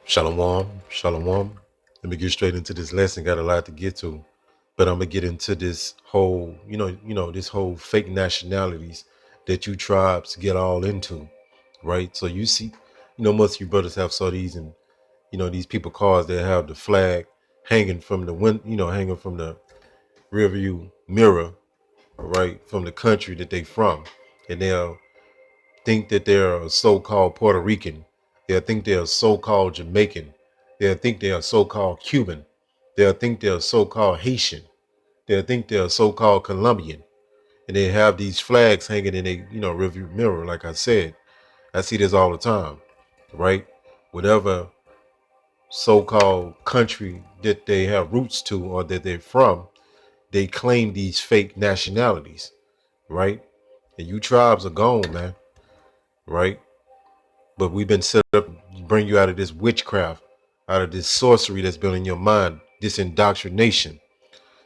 Shalom, shalom. Let me get straight into this lesson. Got a lot to get to, but I'm gonna get into this whole, this whole fake nationalities that you tribes get all into, right? So you see, most of you brothers have saw these, and these people cars that have the flag hanging from the hanging from the rear view mirror, right, from the country that they from, and they'll think that they're a so-called Puerto Rican. They'll think they're a so-called Jamaican. They'll think they're a so-called Cuban. They'll think they're a so-called Haitian. They'll think they're a so-called Colombian. And they have these flags hanging in a, rearview mirror, like I said. I see this all the time, right? Whatever so-called country that they have roots to or that they're from, they claim these fake nationalities, right? And you tribes are gone, man, right? But we've been set up to bring you out of this witchcraft, out of this sorcery that's been in your mind, this indoctrination.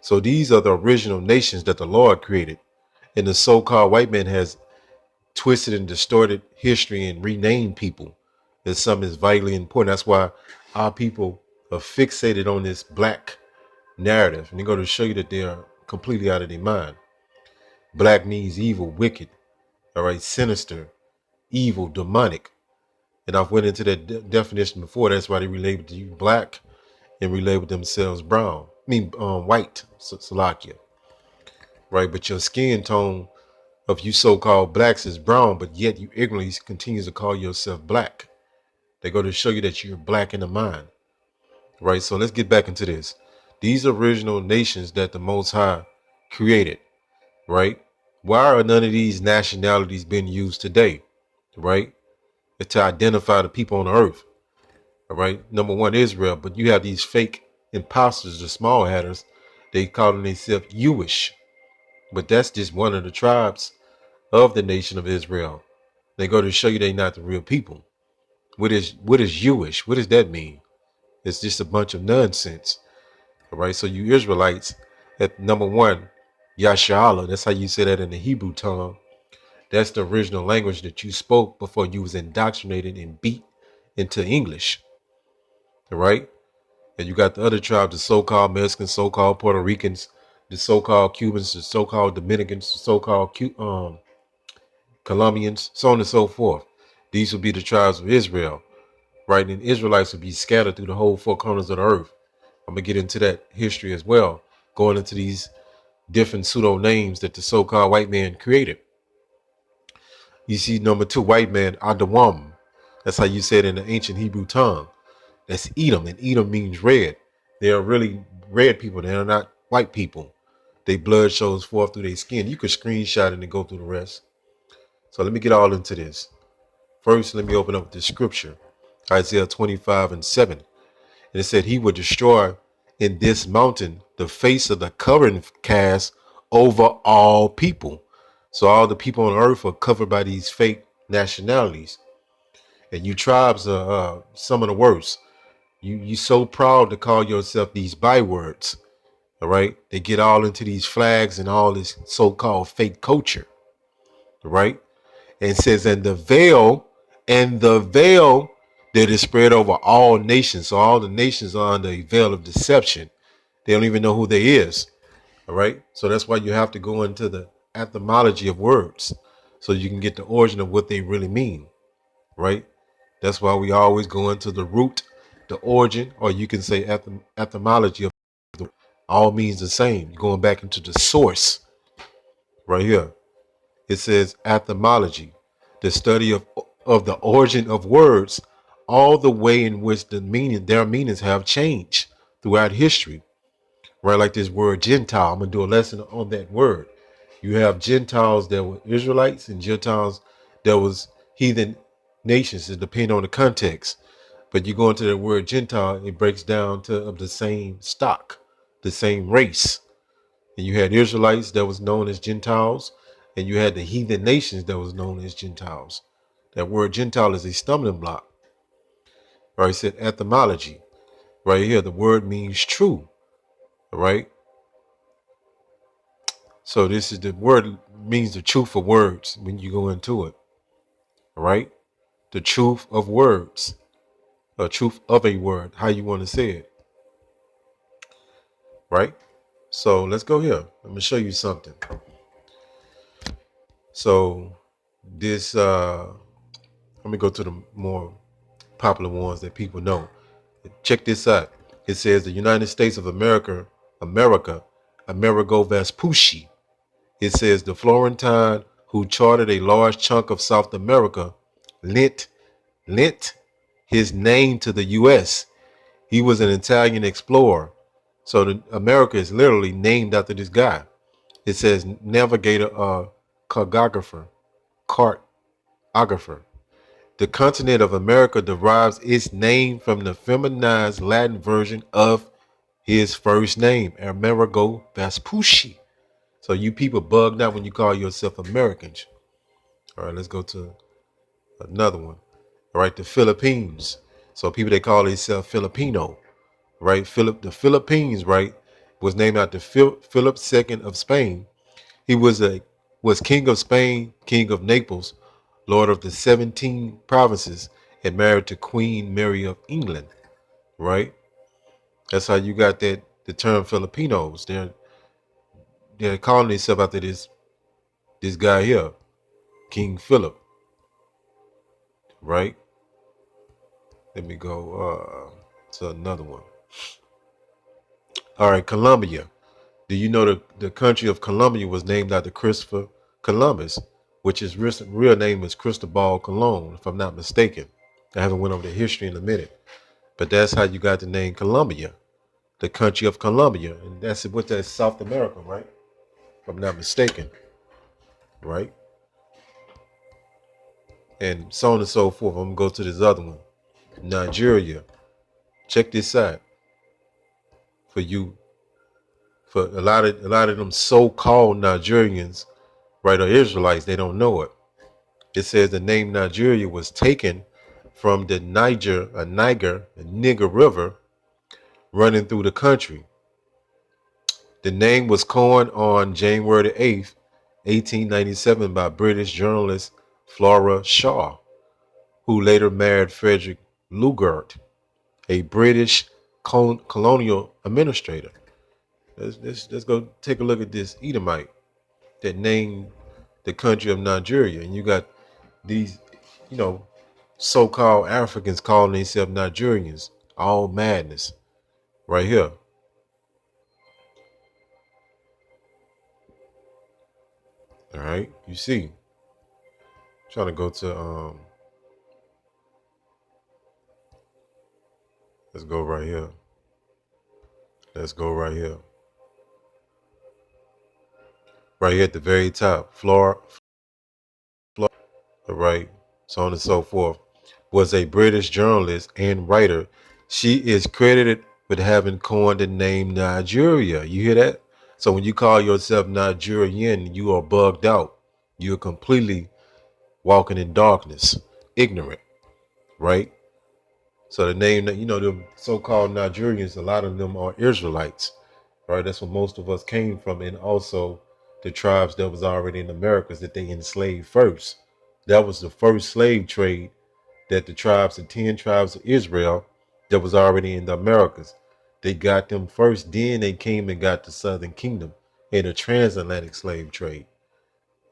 So these are the original nations that the Lord created. And the so-called white man has twisted and distorted history and renamed people as something that's vitally important. That's why our people are fixated on this black narrative. And they go to show you that they are completely out of their mind. Black means evil, wicked, all right, sinister, evil, demonic. And I've went into that definition before. That's why they relabeled you black and relabeled themselves brown. I mean, white, Salakia, right? But your skin tone of you so-called blacks is brown, but yet you ignorantly continues to call yourself black. They go to show you that you're black in the mind, right? So let's get back into this. These original nations that the Most High created, right? Why are none of these nationalities being used today, right? To identify the people on the earth. All right. Number one, Israel. But you have these fake imposters, the small hatters. They call themselves Jewish. But that's just one of the tribes of the nation of Israel. They go to show you they're not the real people. What is Jewish? What does that mean? It's just a bunch of nonsense. All right. So you Israelites, at number one, Yasharallah, that's how you say that in the Hebrew tongue. That's the original language that you spoke before you was indoctrinated and beat into English. All right. And you got the other tribes, the so-called Mexicans, so-called Puerto Ricans, the so-called Cubans, the so-called Dominicans, the so-called Colombians, so on and so forth. These would be the tribes of Israel, right? And Israelites would be scattered through the whole four corners of the earth. I'm going to get into that history as well, going into these different pseudo names that the so-called white man created. You see, number two, white man, Adawam. That's how you say it in the ancient Hebrew tongue. That's Edom, and Edom means red. They are really red people. They are not white people. Their blood shows forth through their skin. You could screenshot it and go through the rest. So let me get all into this. First, let me open up the scripture, Isaiah 25:7. And it said, he would destroy in this mountain the face of the covering cast over all people. So all the people on earth are covered by these fake nationalities. And you tribes are some of the worst. You so proud to call yourself these bywords. All right. They get all into these flags and all this so-called fake culture. All right. And it says, and the veil that is spread over all nations. So all the nations are under a veil of deception. They don't even know who they is. All right. So that's why you have to go into the etymology of words so you can get the origin of what they really mean. Right. That's why we always go into the root, the origin, or you can say etymology of the all means the same. You're going back into the source right here. It says etymology, the study of the origin of words, all the way in which their meanings have changed throughout history. Right, like this word Gentile. I'm gonna do a lesson on that word. You have Gentiles that were Israelites and Gentiles that was heathen nations. It depends on the context. But you go into the word Gentile, it breaks down to of the same stock, the same race. And you had Israelites that was known as Gentiles, and you had the heathen nations that was known as Gentiles. That word Gentile is a stumbling block. Right? It said etymology. Right here, the word means true. Right? So this is the word means the truth of words when you go into it. Right? The truth of words. truth of a word, how you want to say it, right? So let's go here. I'm gonna show you something. So this let me go to the more popular ones that people know. Check this out. It says the United States of America, Amerigo Vespucci. It says the Florentine who charted a large chunk of South America lent lent his name to the U.S. He was an Italian explorer. So America is literally named after this guy. It says navigator, cartographer, cartographer. The continent of America derives its name from the feminized Latin version of his first name, Amerigo Vespucci. So you people bugged out when you call yourself Americans. All right, let's go to another one. All right, the Philippines. So people they call themselves Filipino, right? The Philippines, right, was named after Philip II of Spain. He was king of Spain, king of Naples, lord of the 17 provinces, and married to Queen Mary of England, right? That's how you got that the term Filipinos. They're calling themselves after this guy here, King Philip, right? Let me go to another one. All right, Colombia. Do you know the country of Colombia was named after Christopher Columbus, which his real name is Cristobal Colon, if I'm not mistaken. I haven't went over the history in a minute, but that's how you got the name Colombia, the country of Colombia, and that's South America, right? If I'm not mistaken, right? And so on and so forth. I'm gonna go to this other one, Nigeria. Check this out for you. For a lot of them so-called Nigerians, right, or Israelites, they don't know it. It says the name Nigeria was taken from the Niger River running through the country. The name was coined on January the 8th, 1897 by British journalist Flora Shaw, who later married Frederick Lugard, a British colonial administrator. Let's go take a look at this Edomite that named the country of Nigeria. And you got these, you know, so-called Africans calling themselves Nigerians. All madness right here. All right, you see. Trying to go to let's go right here. Let's go right here. Right here at the very top. Flora, right, so on and so forth, was a British journalist and writer. She is credited with having coined the name Nigeria. You hear that? So when you call yourself Nigerian, you are bugged out. You're completely walking in darkness, ignorant, right? So the name that the so-called Nigerians, a lot of them are Israelites, right? That's where most of us came from, and also the tribes that was already in the Americas that they enslaved first. That was the first slave trade that the 10 tribes of Israel that was already in the Americas. They got them first, then they came and got the Southern Kingdom in a transatlantic slave trade.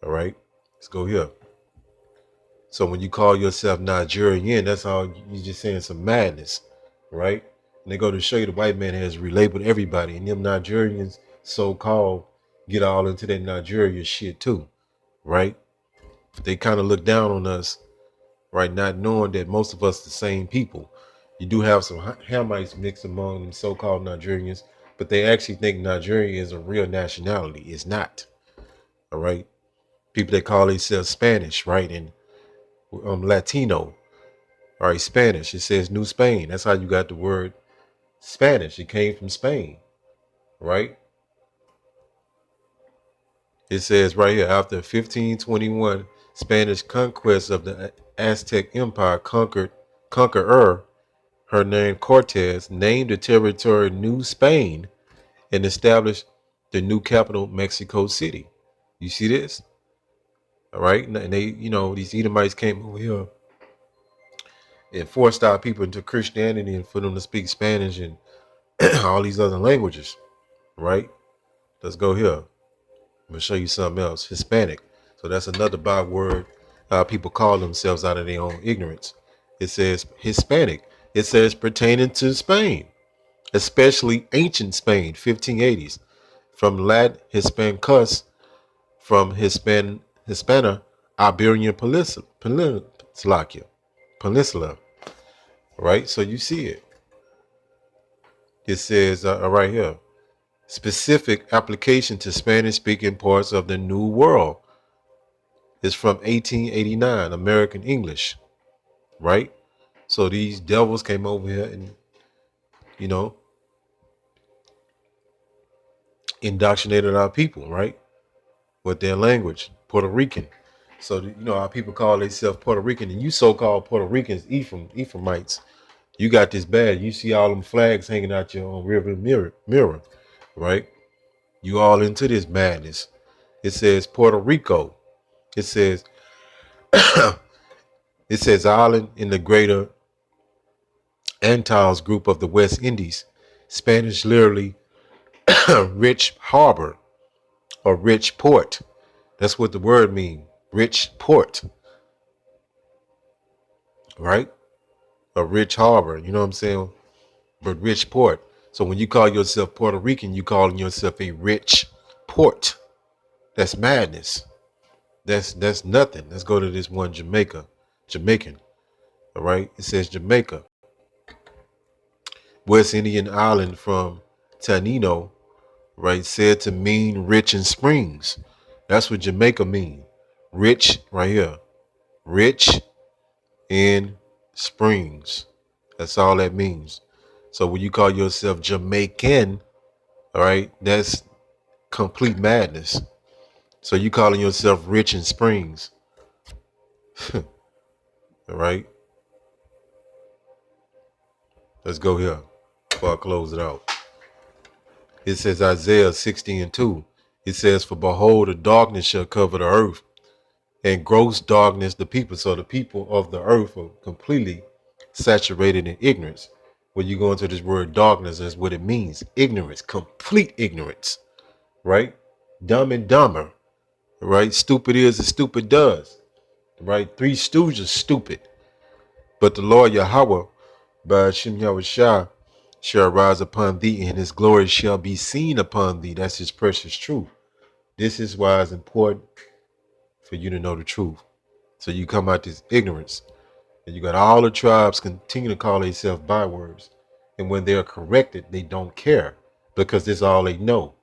All right, let's go here. So when you call yourself Nigerian, that's all you're just saying some madness, right? And they go to show you the white man has relabeled everybody, and them Nigerians, so-called, get all into that Nigeria shit too, right? They kind of look down on us, right? Not knowing that most of us the same people. You do have some Hamites mixed among them so-called Nigerians, but they actually think Nigeria is a real nationality. It's not, all right? People that call themselves Spanish, right? And Latino. All right, Spanish. It says New Spain. That's how you got the word Spanish. It came from Spain, right? It says right here, after 1521 Spanish conquest of the Aztec Empire, conqueror Hernan Cortez named the territory New Spain and established the new capital, Mexico City. You see this? All right. And they, these Edomites came over here and forced our people into Christianity and for them to speak Spanish and all these other languages, right? Let's go here. I'm gonna show you something else. Hispanic. So that's another byword. People call themselves out of their own ignorance. It says Hispanic. It says pertaining to Spain, especially ancient Spain, 1580s. From Latin Hispanicus, from Hispana, Iberian Peninsula, right? So you see it. It says right here, specific application to Spanish-speaking parts of the New World. Is from 1889, American English, right? So these devils came over here and, you know, indoctrinated our people, right? With their language, Puerto Rican. So, our people call themselves Puerto Rican, and you so-called Puerto Ricans, Ephraimites, you got this bad. You see all them flags hanging out your own river mirror, right? You all into this madness. It says Puerto Rico. It says island in the greater Antilles group of the West Indies. Spanish literally rich harbor or rich port. That's what the word means. Rich port, right? A rich harbor, you know what I'm saying? But rich port. So when you call yourself Puerto Rican, you calling yourself a rich port. That's madness. That's nothing. Let's go to this one Jamaican. All right. It says Jamaica. West Indian island from Tanino, right? Said to mean rich in springs. That's what Jamaica mean. Rich, right here. Rich in springs. That's all that means. So when you call yourself Jamaican, all right, that's complete madness. So you calling yourself rich in springs. All right. Let's go here before I close it out. It says Isaiah 60:2. It says, for behold, the darkness shall cover the earth, and gross darkness the people. So the people of the earth are completely saturated in ignorance. When you go into this word darkness, that's what it means. Ignorance, complete ignorance, right? Dumb and dumber, right? Stupid is as stupid does, right? Three Stooges, stupid. But the Lord Yahweh, by Hashem Yahushua, shall rise upon thee, and his glory shall be seen upon thee. That's his precious truth. This is why it's important for you to know the truth. So you come out this ignorance. And you got all the tribes continue to call themselves bywords. And when they're corrected, they don't care because that's all they know.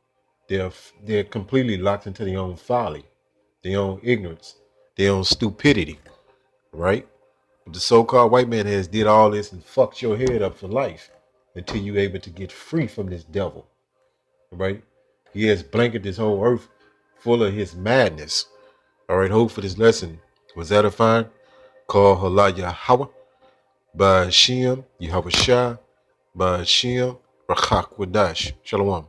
They're completely locked into their own folly, their own ignorance, their own stupidity, right? The so-called white man has did all this and fucked your head up for life until you're able to get free from this devil, right? He has blanketed this whole earth full of his madness. All right, hope for this lesson was edifying. Call Hala Yahweh, by Hashem, Yahweh Shai, by Hashem, Rachak Wadash. Shalom.